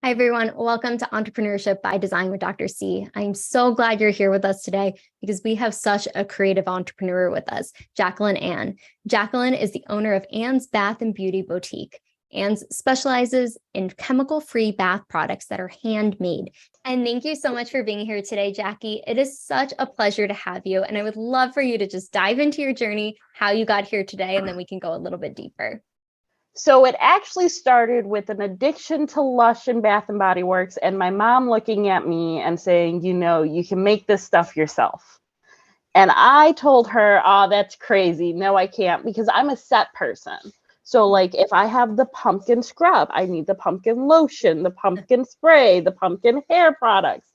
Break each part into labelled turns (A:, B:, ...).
A: Hi, everyone. Welcome to Entrepreneurship by Design with Dr. C. I'm so glad you're here with us today because we have such a creative entrepreneur with us, Jacqueline Ann. Jacqueline is the owner of Ann's Bath and Beauty Boutique. Ann's specializes in chemical-free bath products that are handmade. And thank you so much for being here today, Jackie. It is such a pleasure to have you. And I would love for you to just dive into your journey, how you got here today, and then we can go a little bit deeper.
B: So it actually started with an addiction to Lush and Bath and Body Works, and my mom looking at me and saying, you can make this stuff yourself. And I told her, oh, that's crazy. No, I can't, because I'm a set person. So like if I have the pumpkin scrub, I need the pumpkin lotion, the pumpkin spray, the pumpkin hair products.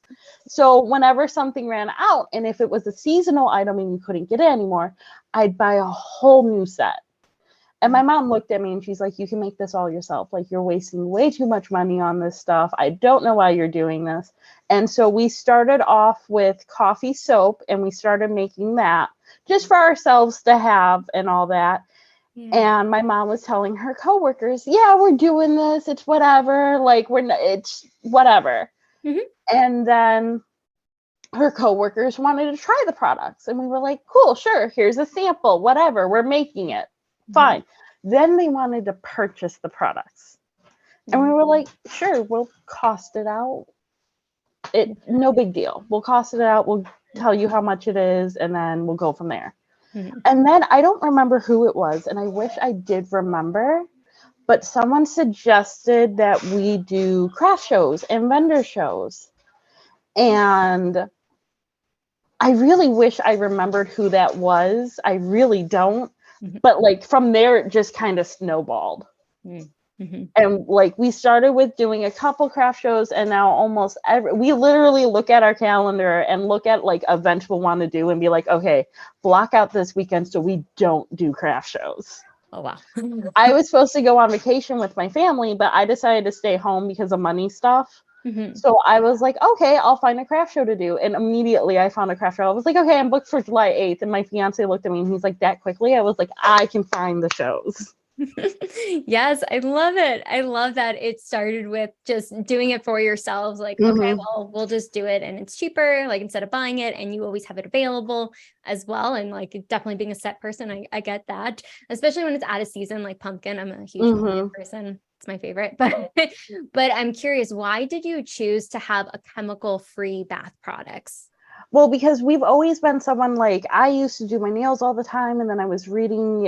B: So whenever something ran out, and if it was a seasonal item and you couldn't get it anymore, I'd buy a whole new set. And my mom looked at me and she's like, you can make this all yourself. Like, you're wasting way too much money on this stuff. I don't know why you're doing this. And so we started off with coffee soap, and we started making that just for ourselves to have and all that. Yeah. And my mom was telling her coworkers, yeah, we're doing this. It's whatever. Like, it's whatever. Mm-hmm. And then her coworkers wanted to try the products. And we were like, cool, sure. Here's a sample, whatever. We're making it. Fine. Then they wanted to purchase the products. And we were like, sure, we'll cost it out. No big deal. We'll cost it out. We'll tell you how much it is, and then we'll go from there. Mm-hmm. And then I don't remember who it was, and I wish I did remember, but someone suggested that we do craft shows and vendor shows. And I really wish I remembered who that was. I really don't. But like from there, it just kind of snowballed. Mm-hmm. And like we started with doing a couple craft shows, and now almost we literally look at our calendar and look at like events we'll want to do and be like, okay, block out this weekend so we don't do craft shows.
A: Oh, wow.
B: I was supposed to go on vacation with my family, but I decided to stay home because of money stuff. Mm-hmm. So I was like, okay, I'll find a craft show to do. And immediately I found a craft show. I was like, okay, I'm booked for July 8th. And my fiance looked at me and he's like, that quickly? I was like, I can find the shows.
A: Yes, I love it. I love that it started with just doing it for yourselves. Like, okay, well, we'll just do it and it's cheaper, like instead of buying it, and you always have it available as well. And like definitely being a set person, I get that, especially when it's out of season, like pumpkin. I'm a huge pumpkin person. It's my favorite, but I'm curious, why did you choose to have a chemical-free bath products?
B: Well, because we've always been someone like, I used to do my nails all the time. And then I was reading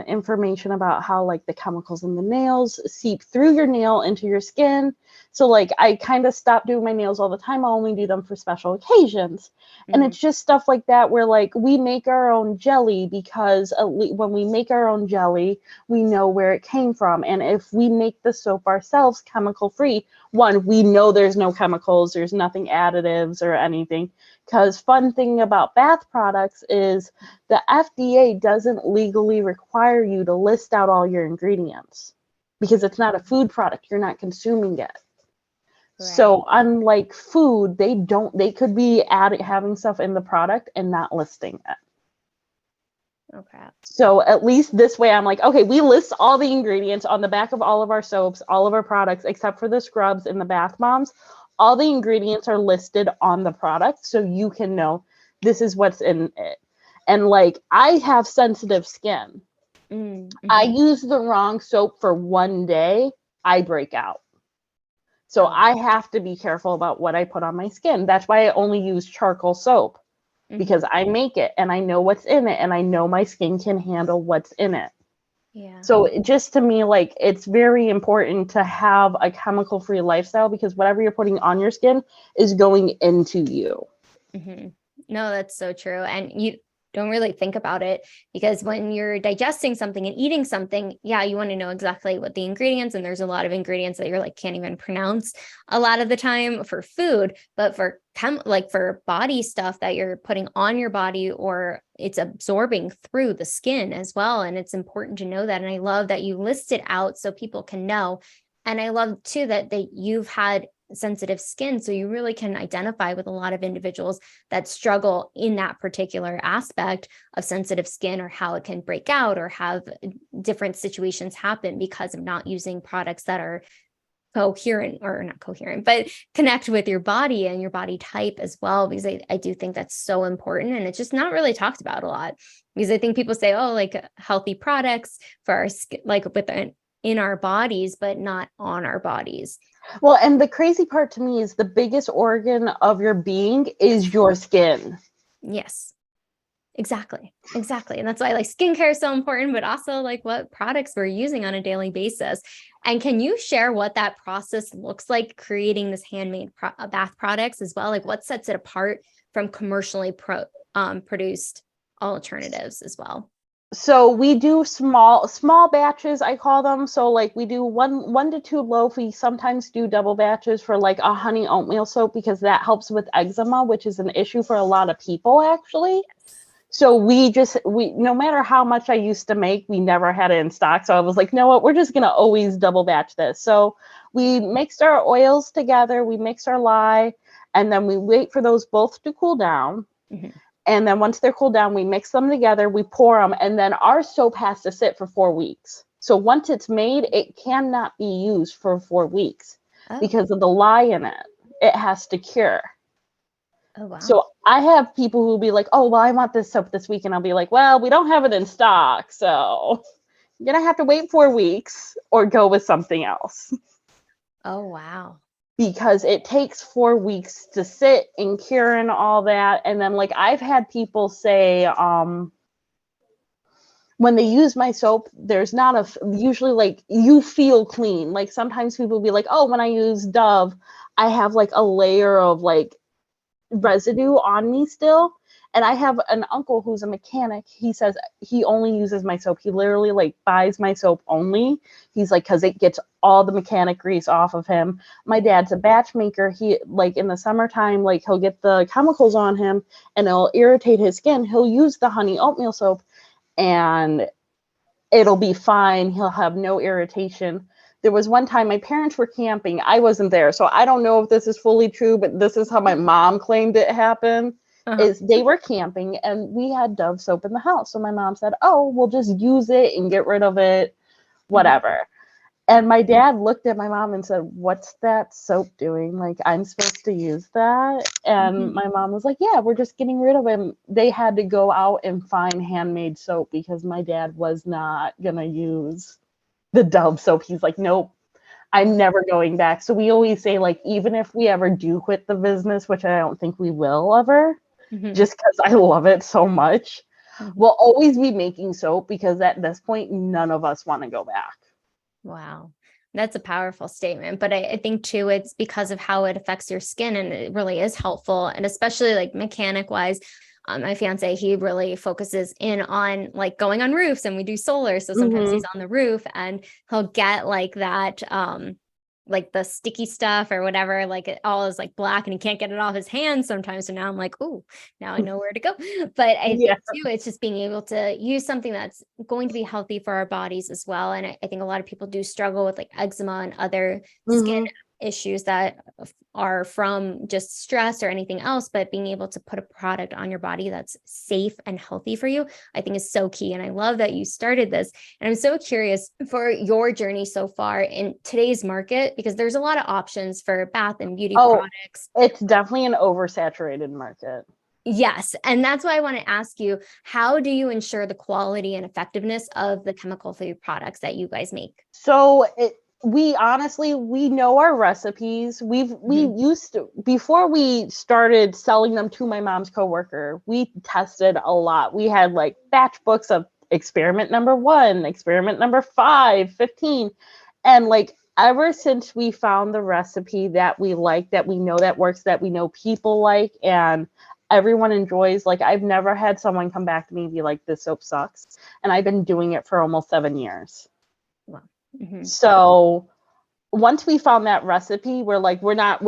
B: information about how like the chemicals in the nails seep through your nail into your skin. So like I kind of stopped doing my nails all the time. I only do them for special occasions. Mm-hmm. And it's just stuff like that where like we make our own jelly because when we make our own jelly, we know where it came from. And if we make the soap ourselves chemical free, one, we know there's no chemicals, there's nothing additives or anything. Because fun thing about bath products is the FDA doesn't legally require you to list out all your ingredients because it's not a food product. You're not consuming it. Right. So unlike food, they could be having stuff in the product and not listing it.
A: Okay.
B: So at least this way I'm like, okay, we list all the ingredients on the back of all of our soaps, all of our products, except for the scrubs and the bath bombs. All the ingredients are listed on the product so you can know this is what's in it. And like, I have sensitive skin. Mm-hmm. I use the wrong soap for one day, I break out. So I have to be careful about what I put on my skin. That's why I only use charcoal soap because I make it and I know what's in it and I know my skin can handle what's in it. Yeah. So just to me, like, it's very important to have a chemical-free lifestyle because whatever you're putting on your skin is going into you.
A: Mm-hmm. No, that's so true. And you don't really think about it because when you're digesting something and eating something, yeah, you want to know exactly what the ingredients, and there's a lot of ingredients that you're like, can't even pronounce a lot of the time for food, but for for body stuff that you're putting on your body or it's absorbing through the skin as well. And it's important to know that. And I love that you list it out so people can know. And I love too that you've had sensitive skin, so you really can identify with a lot of individuals that struggle in that particular aspect of sensitive skin or how it can break out or have different situations happen because of not using products that are coherent, or not coherent, but connect with your body and your body type as well, because I do think that's so important, and it's just not really talked about a lot, because I think people say, oh, like healthy products for our skin, like in our bodies, but not on our bodies.
B: Well, and the crazy part to me is the biggest organ of your being is your skin.
A: Yes. Exactly. And that's why like skincare is so important, but also like what products we're using on a daily basis. And can you share what that process looks like, creating this handmade bath products as well? Like what sets it apart from commercially produced alternatives as well?
B: So we do small batches, I call them. So like we do one to two loaf. We sometimes do double batches for like a honey oatmeal soap, because that helps with eczema, which is an issue for a lot of people actually. So we no matter how much I used to make, we never had it in stock. So I was like, you know what, we're just going to always double batch this. So we mixed our oils together, we mix our lye, and then we wait for those both to cool down.
A: Mm-hmm.
B: And then once they're cooled down, we mix them together, we pour them, and then our soap has to sit for 4 weeks. So once it's made, it cannot be used for 4 weeks because of the lye in it. It has to cure.
A: Oh, wow.
B: So I have people who will be like, oh, well, I want this soap this week. And I'll be like, well, we don't have it in stock. So you're going to have to wait 4 weeks or go with something else.
A: Oh, wow.
B: Because it takes 4 weeks to sit and cure and all that. And then like I've had people say, when they use my soap, there's not usually like you feel clean. Like sometimes people will be like, oh, when I use Dove, I have like a layer of like residue on me still. And I have an uncle who's a mechanic. He says he only uses my soap. He literally like buys my soap only. He's like, because it gets all the mechanic grease off of him. My dad's a batch maker. He like in the summertime, like he'll get the chemicals on him and it'll irritate his skin. He'll use the honey oatmeal soap and it'll be fine. He'll have no irritation. There was one time my parents were camping. I wasn't there, so I don't know if this is fully true, but this is how my mom claimed it happened. Is they were camping and we had Dove soap in the house. So my mom said, oh, we'll just use it and get rid of it, whatever. And my dad looked at my mom and said, what's that soap doing? Like, I'm supposed to use that? And my mom was like, yeah, we're just getting rid of it. They had to go out and find handmade soap because my dad was not going to use the Dove soap. He's like, nope, I'm never going back. So we always say, like, even if we ever do quit the business, which I don't think we will ever, just because I love it so much, we'll always be making soap because at this point, none of us want to go back.
A: Wow. That's a powerful statement. But I think too, it's because of how it affects your skin, and it really is helpful. And especially like mechanic wise, my fiance, he really focuses in on like going on roofs, and we do solar. So sometimes he's on the roof and he'll get like that, like the sticky stuff or whatever, like it all is like black and he can't get it off his hands sometimes. So now I'm like, oh, now I know where to go. But I think too, it's just being able to use something that's going to be healthy for our bodies as well. And I think a lot of people do struggle with like eczema and other skin issues that are from just stress or anything else, but being able to put a product on your body that's safe and healthy for you, I think is so key. And I love that you started this. And I'm so curious for your journey so far in today's market, because there's a lot of options for bath and beauty products.
B: It's definitely an oversaturated market.
A: Yes. And that's why I want to ask you, how do you ensure the quality and effectiveness of the chemical-free products that you guys make?
B: So we honestly, we know our recipes. We used to, before we started selling them to my mom's coworker, we tested a lot. We had like batch books of experiment number 1, experiment number 5, 15. And like ever since we found the recipe that we like, that we know that works, that we know people like, and everyone enjoys, like I've never had someone come back to me and be like, this soap sucks. And I've been doing it for almost 7 years.
A: Wow.
B: So once we found that recipe, we're like, we're not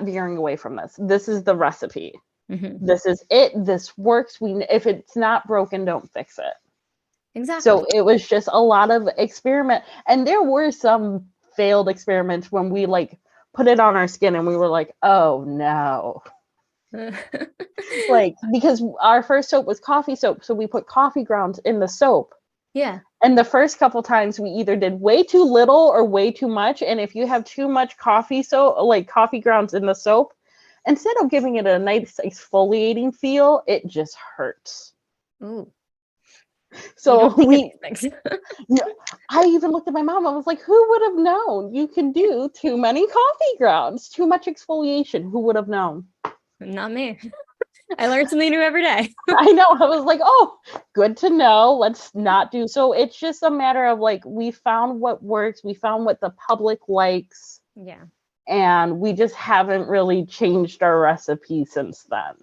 B: veering away from this. This is the recipe. This is it. This works. If it's not broken, don't fix it.
A: Exactly.
B: So it was just a lot of experiment. And there were some failed experiments when we like put it on our skin and we were like, oh no. Like, because our first soap was coffee soap. So we put coffee grounds in the soap.
A: Yeah.
B: And the first couple times we either did way too little or way too much. And if you have too much coffee, so like coffee grounds in the soap, instead of giving it a nice exfoliating feel, it just hurts.
A: Ooh, you
B: So
A: don't think of these things.
B: no, I even looked at my mom. I was like, who would have known you can do too many coffee grounds, too much exfoliation? Who would have known?
A: Not me. I learn something new every day.
B: I know. I was like, oh, good to know. Let's not do so. It's just a matter of like, we found what works, we found what the public likes,
A: Yeah.
B: and we just haven't really changed our recipe since then.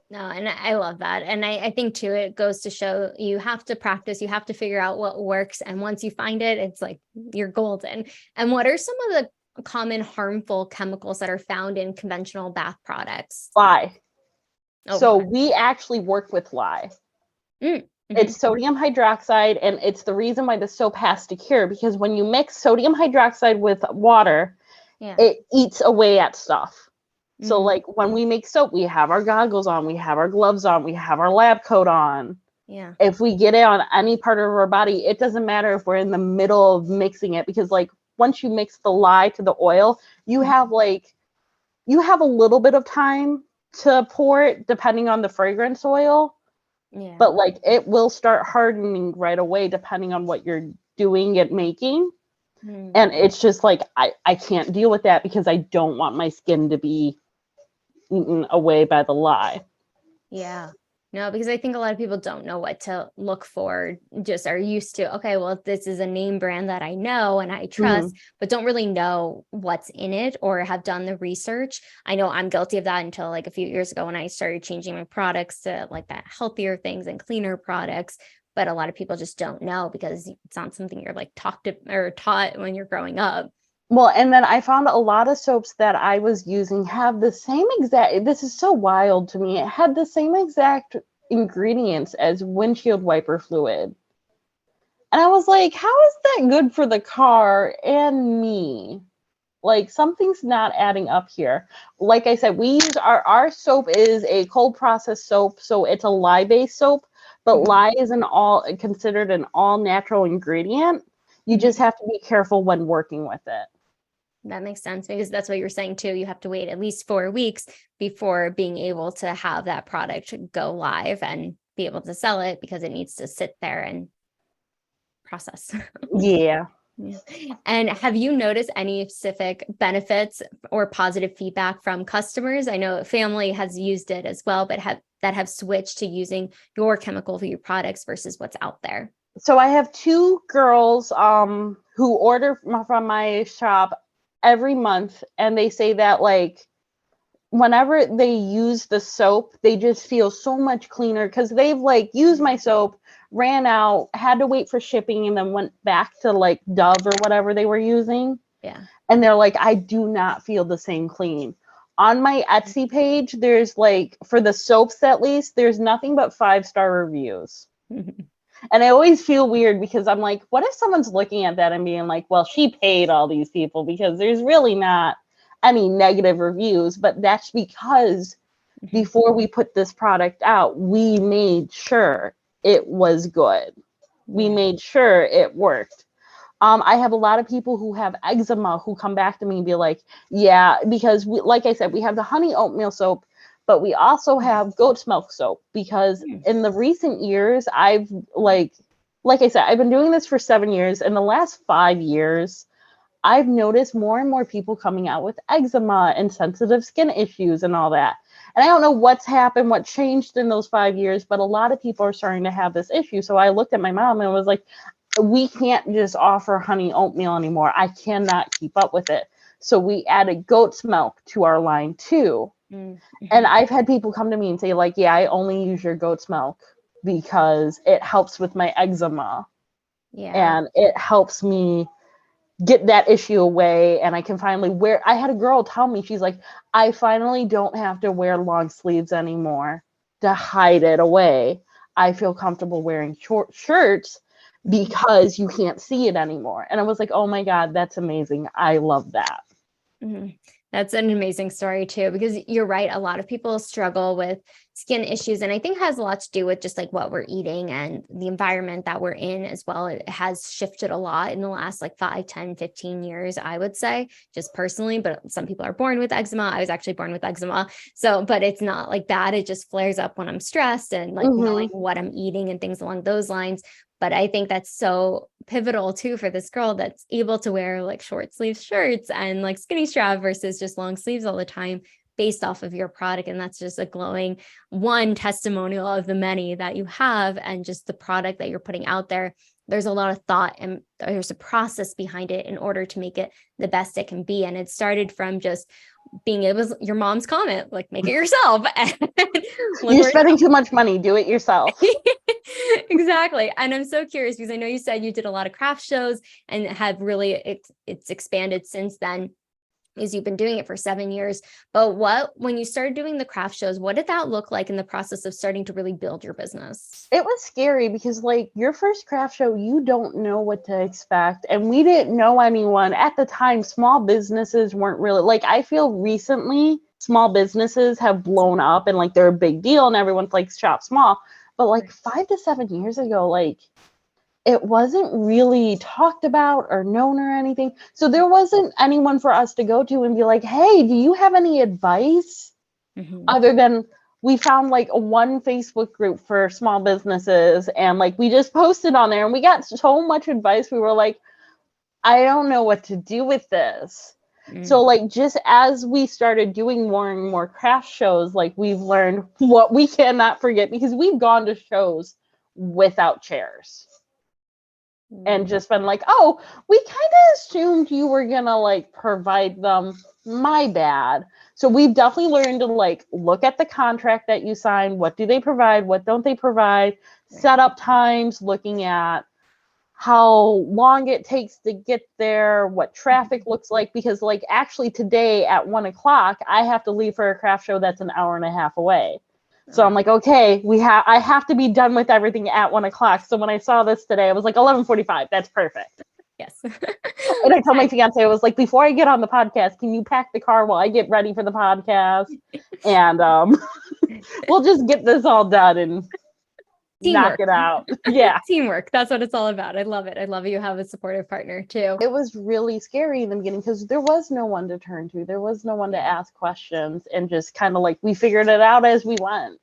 A: No, and I love that. And I think too, it goes to show you have to practice, you have to figure out what works. And once you find it, it's like you're golden. And what are some of the common harmful chemicals that are found in conventional bath products?
B: Lye.
A: Oh,
B: So
A: okay.
B: we actually work with lye.
A: Mm, mhm.
B: It's sodium hydroxide, and it's the reason why the soap has to cure, because when you mix sodium hydroxide with water,
A: Yeah.
B: it eats away at stuff. So
A: Mhm.
B: like when we make soap, we have our goggles on, we have our gloves on, we have our lab coat on.
A: Yeah.
B: If we get it on any part of our body, it doesn't matter if we're in the middle of mixing it, because like once you mix the lye to the oil, you
A: Mhm.
B: have like you have a little bit of time to pour it depending on the fragrance oil,
A: Yeah.
B: but like it will start hardening right away depending on what you're doing and making.
A: Mhm.
B: And it's just like I can't deal with that because I don't want my skin to be eaten away by the lye.
A: Yeah. No, because I think a lot of people don't know what to look for, just are used to, okay, well, this is a name brand that I know and I
B: Mhm.
A: trust, but don't really know what's in it or have done the research. I know I'm guilty of that until like a few years ago when I started changing my products to like that healthier things and cleaner products. But a lot of people just don't know because it's not something you're like talked to or taught when you're growing up.
B: Well, and then I found a lot of soaps that I was using have the same exact, this is so wild to me. It had the same exact ingredients as windshield wiper fluid. And I was like, how is that good for the car and me? Like something's not adding up here. Like I said, we use our soap is a cold process soap, so it's a lye based soap, but
A: Mhm.
B: lye is an all considered an all natural ingredient. You just
A: Mhm.
B: have to be careful when working with it.
A: That makes sense because that's what you're saying too. You have to wait at least 4 weeks before being able to have that product go live and be able to sell it because it needs to sit there and process.
B: Yeah.
A: Yeah. And have you noticed any specific benefits or positive feedback from customers? I know family has used it as well, but have switched to using your chemical free products versus what's out there.
B: So I have two girls who order from my shop every month, and they say that like whenever they use the soap, they just feel so much cleaner because they've like used my soap, ran out, had to wait for shipping, and then went back to like Dove or whatever they were using.
A: Yeah.
B: And they're like, I do not feel the same clean. On my Etsy page, there's like, for the soaps at least, there's nothing but 5-star reviews. And I always feel weird because I'm like, what if someone's looking at that and being like, well, she paid all these people, because there's really not any negative reviews, but that's because before we put this product out, we made sure it was good. We
A: Yeah.
B: made sure it worked. I have a lot of people who have eczema who come back to me and be like, yeah, because we, like I said, we have the honey oatmeal soap, but we also have goat's milk soap, because
A: Mm.
B: in the recent years, I've like I said, I've been doing this for 7 years. In the last 5 years, I've noticed more and more people coming out with eczema and sensitive skin issues and all that. And I don't know what's happened, what changed in those 5 years, but a lot of people are starting to have this issue. So I looked at my mom and was like, we can't just offer honey oatmeal anymore. I cannot keep up with it. So we added goat's milk to our line too.
A: Mm.
B: And
A: Mhm.
B: I've had people come to me and say, like, yeah, I only use your goat's milk because it helps with my eczema
A: Yeah.
B: and it helps me get that issue away. And I can finally wear. I had a girl tell me, she's like, I finally don't have to wear long sleeves anymore to hide it away. I feel comfortable wearing short shirts because you can't see it anymore. And I was like, oh my God, that's amazing. I love that.
A: Mhm. That's an amazing story too, because you're right. A lot of people struggle with skin issues, and I think has a lot to do with just like what we're eating and the environment that we're in as well. It has shifted a lot in the last like 5, 10, 15 years, I would say, just personally, but some people are born with eczema. I was actually born with eczema. So, but it's not like that. It just flares up when I'm stressed and like knowing what I'm eating and things along those lines. But I think that's so pivotal too for this girl that's able to wear like short sleeve shirts and like skinny strap versus just long sleeves all the time based off of your product. And that's just a glowing one testimonial of the many that you have, and just the product that you're putting out there. There's a lot of thought and there's a process behind it in order to make it the best it can be. And it started from just being able, your mom's comment, like make it yourself.
B: You're spending too much money, do it yourself.
A: Exactly. And I'm so curious because I know you said you did a lot of craft shows and have really, it's expanded since then, is you've been doing it for 7 years. But when you started doing the craft shows, what did that look like in the process of starting to really build your business?
B: It was scary because like your first craft show, you don't know what to expect. And we didn't know anyone at the time. Small businesses weren't really like, I feel recently small businesses have blown up and like they're a big deal and everyone's like shop small. But like 5 to 7 years ago, like it wasn't really talked about or known or anything. So there wasn't anyone for us to go to and be like, hey, do you have any advice? Other than we found like one Facebook group for small businesses and like we just posted on there and we got so much advice. We were like, I don't know what to do with this. So like just as we started doing more and more craft shows, like we've learned what we cannot forget, because we've gone to shows without chairs. And just been like, oh, we kind of assumed you were gonna like provide them. My bad. So we've definitely learned to like look at the contract that you sign. What do they provide? What don't they provide? Set up times, looking at how long it takes to get there, what traffic looks like. Because like actually today at 1 o'clock, I have to leave for a craft show that's an hour and a half away. So I'm like, okay, I have to be done with everything at 1 o'clock. So when I saw this today, I was like 11:45. That's perfect.
A: Yes.
B: And I told my fiance, I was like, before I get on the podcast, can you pack the car while I get ready for the podcast? And we'll just get this all done and knock it out. Yeah.
A: Teamwork. That's what it's all about. I love it. I love you have a supportive partner too.
B: It was really scary in the beginning because there was no one to turn to. There was no one to ask questions, and just kind of like we figured it out as we went.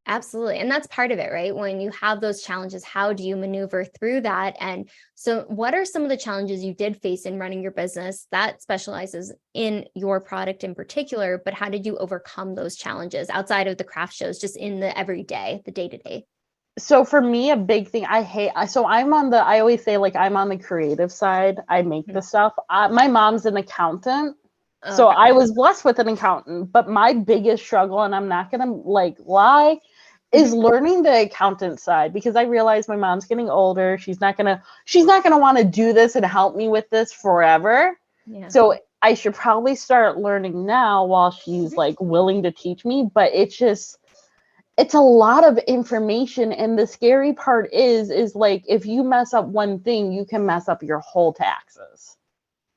A: Absolutely. And that's part of it, right? When you have those challenges, how do you maneuver through that? And so what are some of the challenges you did face in running your business that specializes in your product in particular, but how did you overcome those challenges outside of the craft shows, just in the everyday, the day-to-day?
B: So for me, a big thing I always say like I'm on the creative side. I make the stuff. My mom's an accountant. So I was blessed with an accountant, but my biggest struggle, and I'm not going to like lie, is learning the accountant side, because I realize my mom's getting older. She's not going to want to do this and help me with this forever. Yeah. So I should probably start learning now while she's like willing to teach me, but it's a lot of information. And the scary part is like, if you mess up one thing, you can mess up your whole taxes.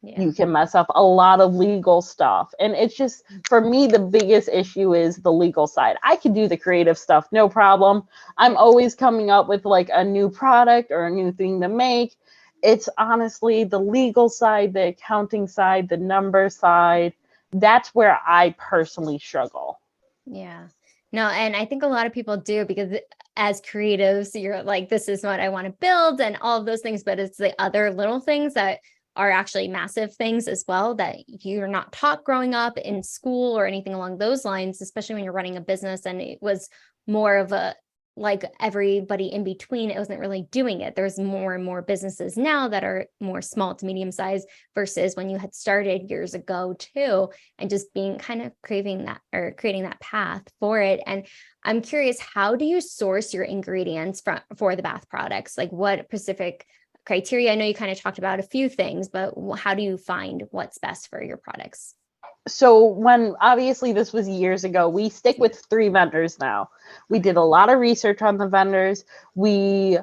B: Yeah. You can mess up a lot of legal stuff. And it's just, for me, the biggest issue is the legal side. I can do the creative stuff, no problem. I'm always coming up with like a new product or a new thing to make. It's honestly the legal side, the accounting side, the number side. That's where I personally struggle.
A: Yeah. No, and I think a lot of people do, because as creatives, you're like, this is what I want to build and all of those things, but it's the other little things that are actually massive things as well that you're not taught growing up in school or anything along those lines, especially when you're running a business. And it was more of a, like everybody in between, it wasn't really doing it. There's more and more businesses now that are more small to medium size versus when you had started years ago too, and just being kind of craving that or creating that path for it. And I'm curious, how do you source your ingredients for the bath products? Like what specific criteria? I know you kind of talked about a few things, but how do you find what's best for your products?
B: So when, obviously this was years ago, we stick with 3 vendors now. We did a lot of research on the vendors. We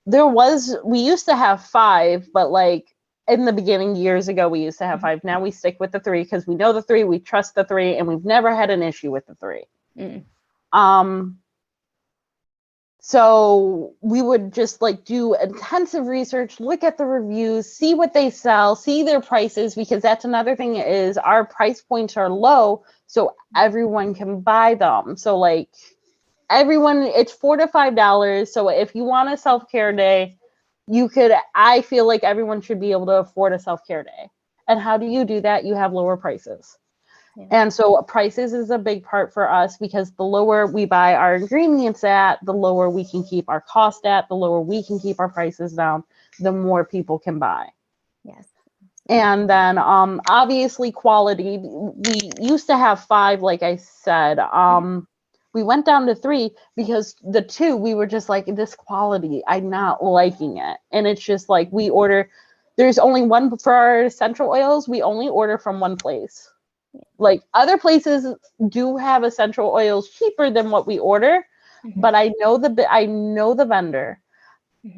B: used to have 5, but like in the beginning, years ago, we used to have 5. Now we stick with the 3 because we know the 3, we trust the 3, and we've never had an issue with the 3. So we would just like do intensive research, look at the reviews, see what they sell, see their prices, because that's another thing is our price points are low, so everyone can buy them. So like everyone, it's $4 to $5. So if you want a self-care day, I feel like everyone should be able to afford a self-care day. And how do you do that? You have lower prices. Yeah. And so prices is a big part for us, because the lower we buy our ingredients at, the lower we can keep our cost at, the lower we can keep our prices down, the more people can buy.
A: Yes.
B: And then obviously quality. We used to have 5, like I said. We went down to 3 because the 2, we were just like, this quality, I'm not liking it. And it's just like there's only one for our essential oils. We only order from one place. Like other places do have essential oils cheaper than what we order, but I know the vendor,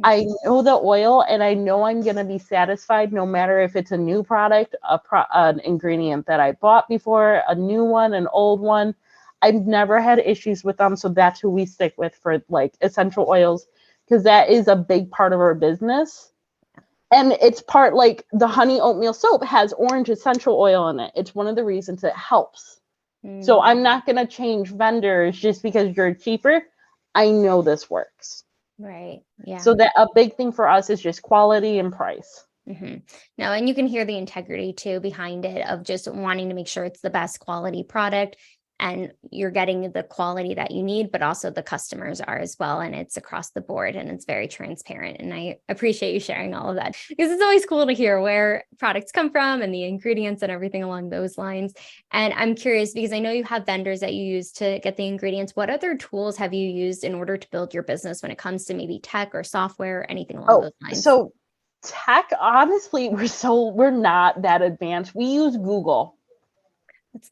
B: I know the oil, and I know I'm gonna be satisfied no matter if it's a new product, an ingredient that I bought before, a new one, an old one. I've never had issues with them, so that's who we stick with for like essential oils, because that is a big part of our business. And it's part, like the honey oatmeal soap has orange essential oil in it. It's one of the reasons it helps. So I'm not going to change vendors just because you're cheaper. I know this works.
A: Right. Yeah.
B: So that a big thing for us is just quality and price.
A: No, and you can hear the integrity too behind it, of just wanting to make sure it's the best quality product and you're getting the quality that you need, but also the customers are as well. And it's across the board and it's very transparent. And I appreciate you sharing all of that, because it's always cool to hear where products come from and the ingredients and everything along those lines. And I'm curious, because I know you have vendors that you use to get the ingredients. What other tools have you used in order to build your business when it comes to maybe tech or software or anything along those lines?
B: So tech, honestly, we're not that advanced. We use Google.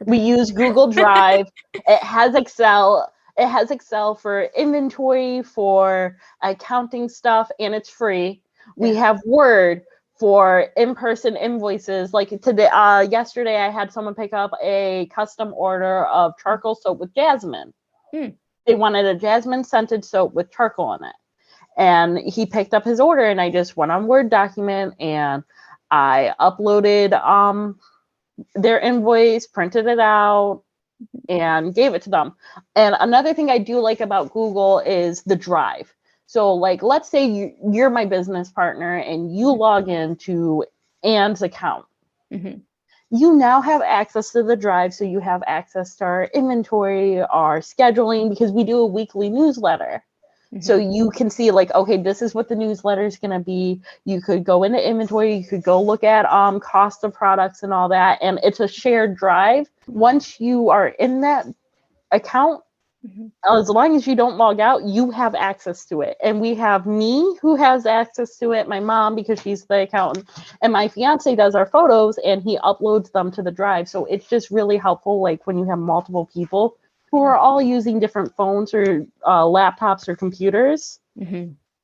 B: We use Google Drive. It has Excel. It has Excel for inventory, for accounting stuff, and it's free. We have Word for in-person invoices. Like today, yesterday, I had someone pick up a custom order of charcoal soap with jasmine. They wanted a jasmine scented soap with charcoal in it. And he picked up his order, and I just went on Word document and I uploaded their invoice, printed it out, and gave it to them. And another thing I do like about Google is the Drive. So like, let's say you're my business partner and you log into Ann's account. You now have access to the Drive, so you have access to our inventory, our scheduling, because we do a weekly newsletter. So you can see like, okay, this is what the newsletter is going to be. You could go into inventory, you could go look at cost of products and all that. And it's a shared Drive. Once you are in that account, as long as you don't log out, you have access to it. And we have me who has access to it, my mom, because she's the accountant, and my fiance does our photos and he uploads them to the Drive. So it's just really helpful, like when you have multiple people who are all using different phones or laptops or computers.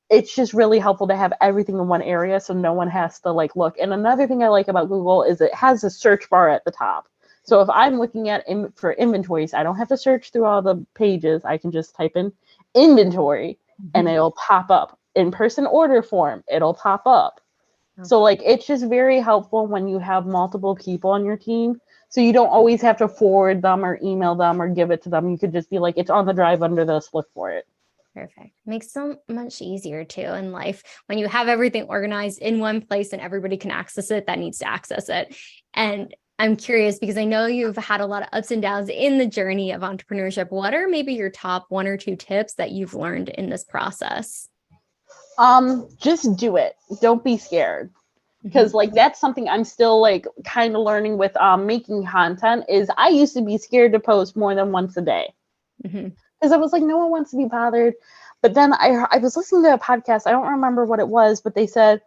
B: It's just really helpful to have everything in one area, so no one has to like look. And another thing I like about Google is it has a search bar at the top. So if I'm looking at for inventories, I don't have to search through all the pages. I can just type in inventory and it'll pop up. In-person order form, it'll pop up. So like, it's just very helpful when you have multiple people on your team. So you don't always have to forward them or email them or give it to them. You could just be like, it's on the Drive under this, look for it.
A: Perfect. Makes so much easier too in life when you have everything organized in one place and everybody can access it that needs to access it. And I'm curious, because I know you've had a lot of ups and downs in the journey of entrepreneurship. What are maybe your top 1 or 2 tips that you've learned in this process?
B: Just do it. Don't be scared. Because like, that's something I'm still like kind of learning with making content, is I used to be scared to post more than once a day. Because I was like, no one wants to be bothered. But then I was listening to a podcast. I don't remember what it was, but they said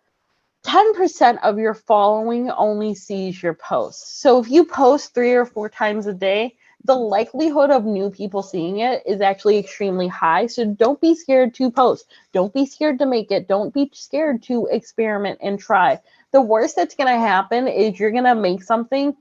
B: 10% of your following only sees your posts. So if you post 3 or 4 times a day, the likelihood of new people seeing it is actually extremely high. So don't be scared to post. Don't be scared to make it. Don't be scared to experiment and try. The worst that's going to happen is you're going to make something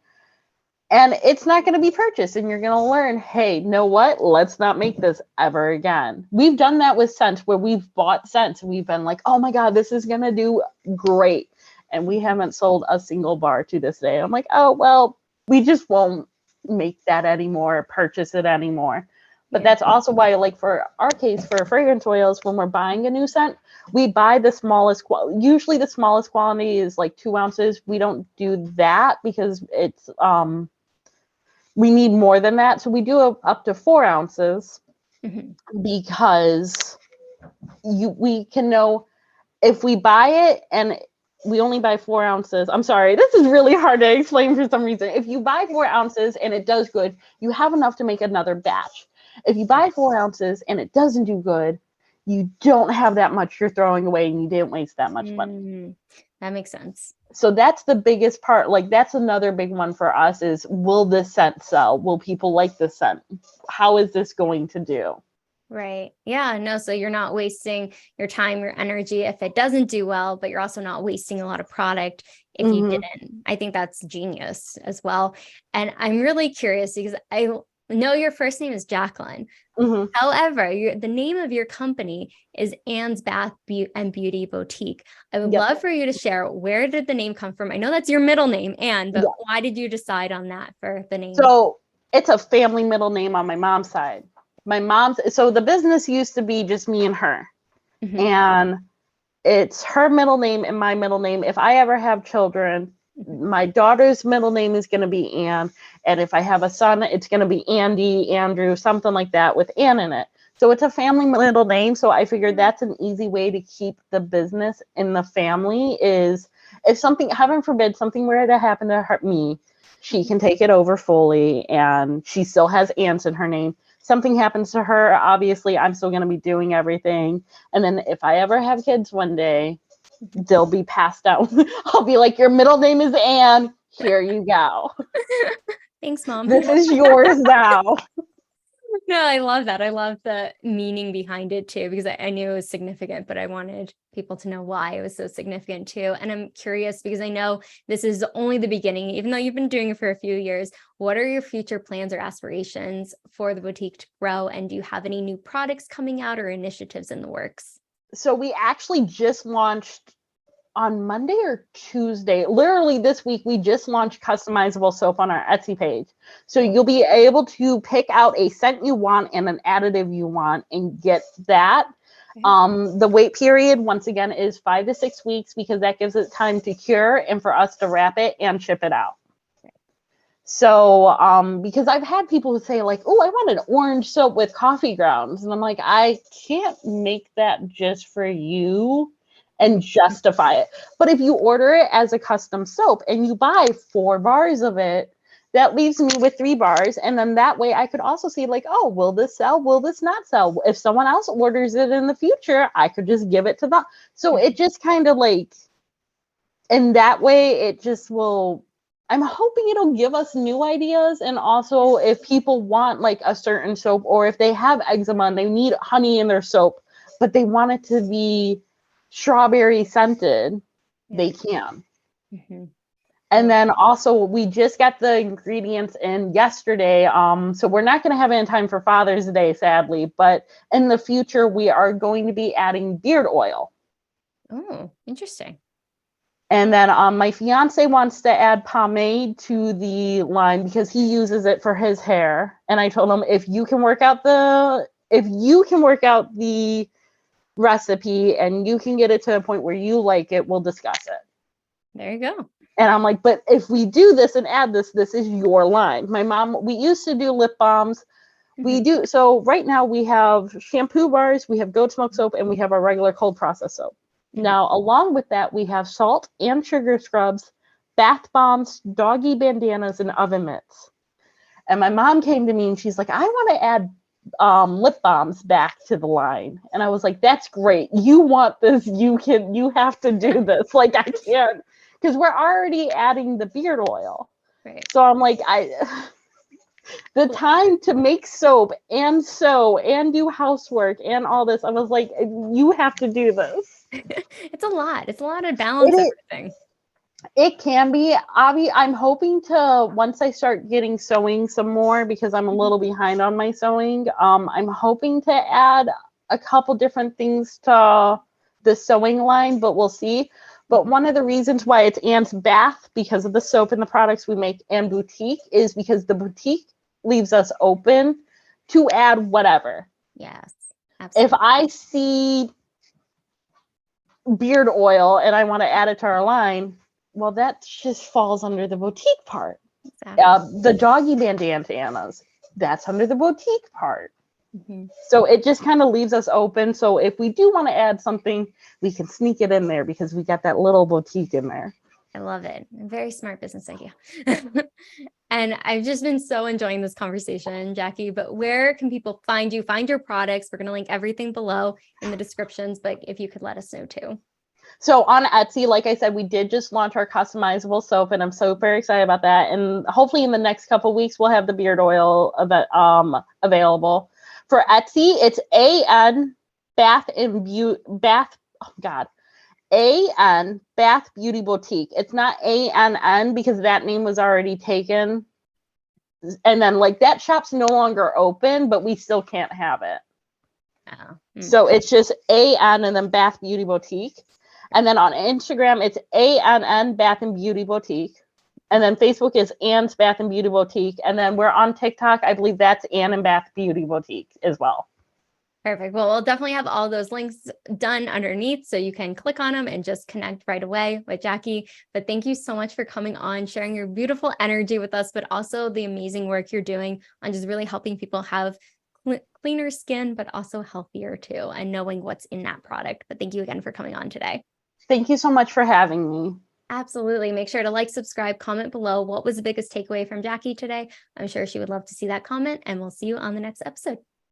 B: and it's not going to be purchased, and you're going to learn, hey, know what? Let's not make this ever again. We've done that with scents where we've bought scents. We've been like, oh my God, this is going to do great. And we haven't sold a single bar to this day. I'm like, oh, well, we just won't make that anymore, purchase it anymore. But that's also why, like for our case, for fragrance oils, when we're buying a new scent, we buy the smallest, usually the smallest quantity is like 2 ounces. We don't do that because it's, we need more than that. So we do up to 4 ounces because we can know if we buy it and we only buy 4 ounces. I'm sorry, this is really hard to explain for some reason. If you buy 4 ounces and it does good, you have enough to make another batch. If you buy 4 ounces and it doesn't do good, you don't have that much you're throwing away and you didn't waste that much money.
A: That makes sense.
B: So that's the biggest part. Like that's another big one for us is, will this scent sell? Will people like this scent? How is this going to do?
A: Right. Yeah. No, so you're not wasting your time, your energy if it doesn't do well, but you're also not wasting a lot of product if you didn't. I think that's genius as well. And I'm really curious because I know your first name is Jacqueline. However, the name of your company is Anne's Bath and Beauty Boutique. I would love for you to share, where did the name come from? I know that's your middle name, Anne, but why did you decide on that for the name?
B: So it's a family middle name on my mom's side. So the business used to be just me and her. And it's her middle name and my middle name. If I ever have children, my daughter's middle name is going to be Anne. And if I have a son, it's going to be Andy, Andrew, something like that with Anne in it. So it's a family middle name. So I figured that's an easy way to keep the business in the family is if something, heaven forbid, something were to happen to me, she can take it over fully and she still has Anne's in her name. Something happens to her, obviously I'm still going to be doing everything. And then if I ever have kids one day, they'll be passed down. I'll be like, your middle name is Anne. Here you go.
A: Thanks, Mom.
B: This is yours now.
A: No, I love that. I love the meaning behind it too, because I knew it was significant, but I wanted people to know why it was so significant too. And I'm curious because I know this is only the beginning, even though you've been doing it for a few years. What are your future plans or aspirations for the boutique to grow? And do you have any new products coming out or initiatives in the works?
B: So we actually just launched on Monday or Tuesday, literally this week, we just launched customizable soap on our Etsy page. So you'll be able to pick out a scent you want and an additive you want and get that. The wait period, once again, is 5 to 6 weeks because that gives it time to cure and for us to wrap it and ship it out. So, because I've had people who say like, oh, I want an orange soap with coffee grounds. And I'm like, I can't make that just for you and justify it. But if you order it as a custom soap and you buy 4 bars of it, that leaves me with 3 bars. And then that way I could also see like, oh, will this sell? Will this not sell? If someone else orders it in the future, I could just give it to them. So it just kind of like, in that way, it just will, I'm hoping it'll give us new ideas. And also if people want like a certain soap, or if they have eczema and they need honey in their soap, but they want it to be strawberry scented, they can. And then also we just got the ingredients in yesterday. So we're not going to have it in time for Father's Day, sadly, but in the future we are going to be adding beard oil.
A: Oh, interesting.
B: And then my fiance wants to add pomade to the line because he uses it for his hair. And I told him, if you can work out the recipe and you can get it to a point where you like it, we'll discuss it.
A: There you go.
B: And I'm like, but if we do this and add this, this is your line. My mom, we used to do lip balms. We do. So right now we have shampoo bars, we have goat smoke soap, and we have our regular cold process soap. Now, along with that, we have salt and sugar scrubs, bath bombs, doggy bandanas, and oven mitts. And my mom came to me and she's like, I want to add lip balms back to the line. And I was like, that's great. You want this, you have to do this. Like, I can't, because we're already adding the beard oil.
A: Right.
B: So I'm like, the time to make soap and sew and do housework and all this, I was like, you have to do this.
A: It's a lot. It's a lot of balance everything.
B: It can be. Avi, I'm hoping to, once I start getting sewing some more, because I'm a little behind on my sewing, I'm hoping to add a couple different things to the sewing line, but we'll see. But one of the reasons why it's Anne's Bath, because of the soap and the products we make, and boutique, is because the boutique leaves us open to add whatever.
A: Yes,
B: If
A: absolutely.
B: I see beard oil and I want to add it to our line, well, that just falls under the boutique part.
A: Exactly.
B: The doggy bandanas, that's under the boutique part.
A: Mm-hmm.
B: So it just kind of leaves us open. So if we do want to add something, we can sneak it in there because we got that little boutique in there.
A: I love it. Very smart business idea. And I've just been so enjoying this conversation, Jackie, but where can people find you, find your products? We're going to link everything below in the descriptions, but if you could let us know too.
B: So on Etsy, like I said, we did just launch our customizable soap, and I'm so very excited about that. And hopefully in the next couple weeks, we'll have the beard oil available. For Etsy, it's AN Bath and Beauty Bath. Oh God, AN Bath Beauty Boutique. It's not ANN because that name was already taken. And then like that shop's no longer open, but we still can't have it.
A: Oh.
B: So it's just AN and then Bath Beauty Boutique. And then on Instagram, it's ANN Bath and Beauty Boutique. And then Facebook is Anne's Bath and Beauty Boutique. And then we're on TikTok. I believe that's Anne and Bath Beauty Boutique as well.
A: Perfect. Well, we'll definitely have all those links done underneath so you can click on them and just connect right away with Jackie. But thank you so much for coming on, sharing your beautiful energy with us, but also the amazing work you're doing on just really helping people have cleaner skin, but also healthier too, and knowing what's in that product. But thank you again for coming on today.
B: Thank you so much for having me.
A: Absolutely. Make sure to like, subscribe, comment below. What was the biggest takeaway from Jackie today? I'm sure she would love to see that comment, and we'll see you on the next episode.